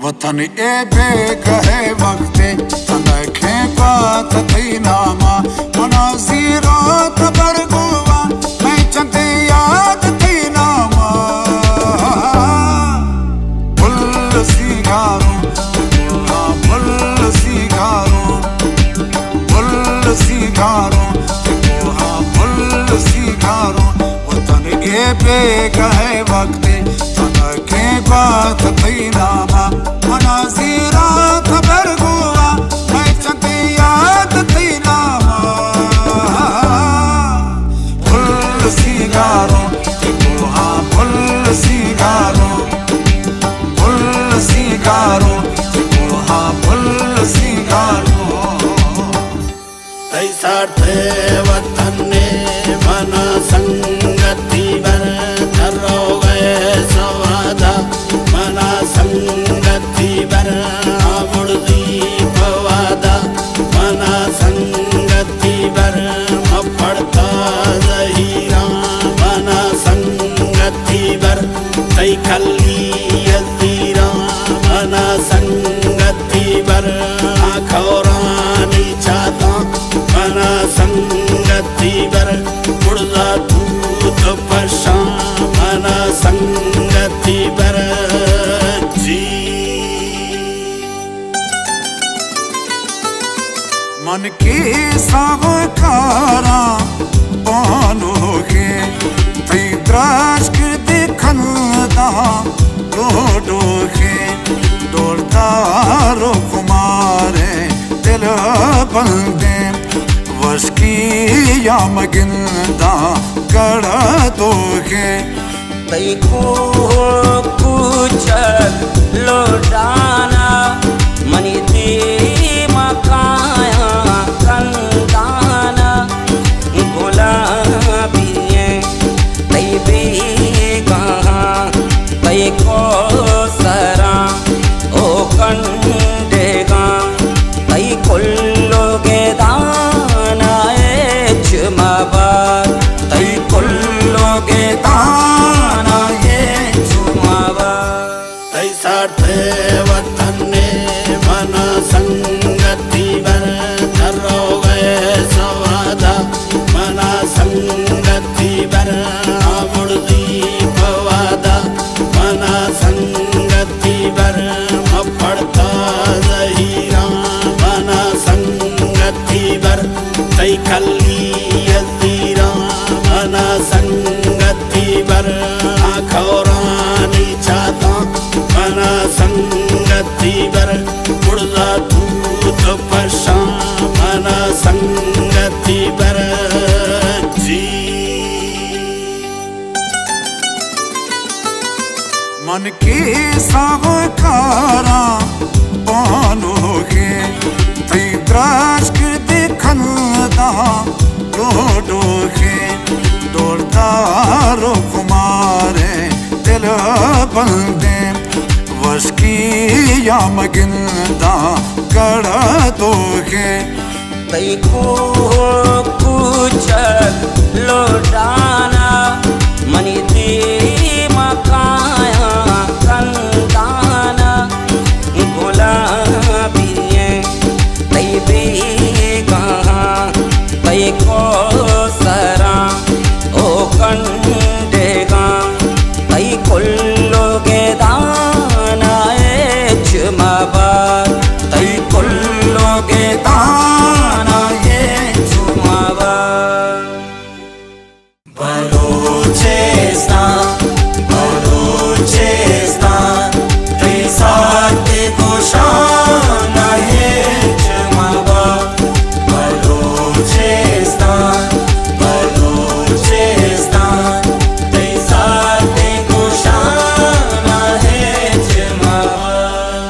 वतन ए बेकहे वक्ते तनखे बात थी नामा मनाजीरा खबर गुवा मैं चंदे याद थी नामा फुल सिगारो फुल सिगारो फुल सिगारो फुल सिगारो वतन ए बेकहे वक्ते तनखे बात थी नामा मनाजीरा खबर गुवा मैं चंदे याद थी नामा फुल सिगारो फुल सिगारो फुल सिगारो फुल सिगारो ऐसा वतन ने मना संगति बर धरो गए सवादा मना संगति बर मुर्दी पवादा मना संगति बर मपड़ता जहीरा मना संगति बर तई खली यजीरा मना संगति बर आखौरानी चाहता मना संगति बर मुर्दा दूत पशा मना संगति बर जी मन की सावकारा पानोगे थी द्राश के देखन दा डोडोगे दौड़दारो कुमारे दिल बंदे वश की या मगिंदा गड़ा दोगे तई को कुछ लौटाना मनी दे मकाया कंदाना गुलाबी तई बेगा तई को सरा ओ कंडेगा तई कुल्लोगे दाना चुमाबार तई कुल्लोगे दाना चुमाबार ऐसा वतन ने मना संगति बर धरो गए सवादा मना संगति बर मुर्दी पवादा मना संगति बर मपड़ता जहीरा मना संगति बर तई खली यजीरा मना संगति बर आखौरानी चाहता मना संगति बर मुर्दा दूत पशा मना संगति बर जी मन की सावकारा पानोगे थी द्राश के देखन दा डोडोगे दौड़दारो कुमारे दिल बंदे वश की या मगिंदा गड़ा दोगे तई को कुछ लौटाना मनी दे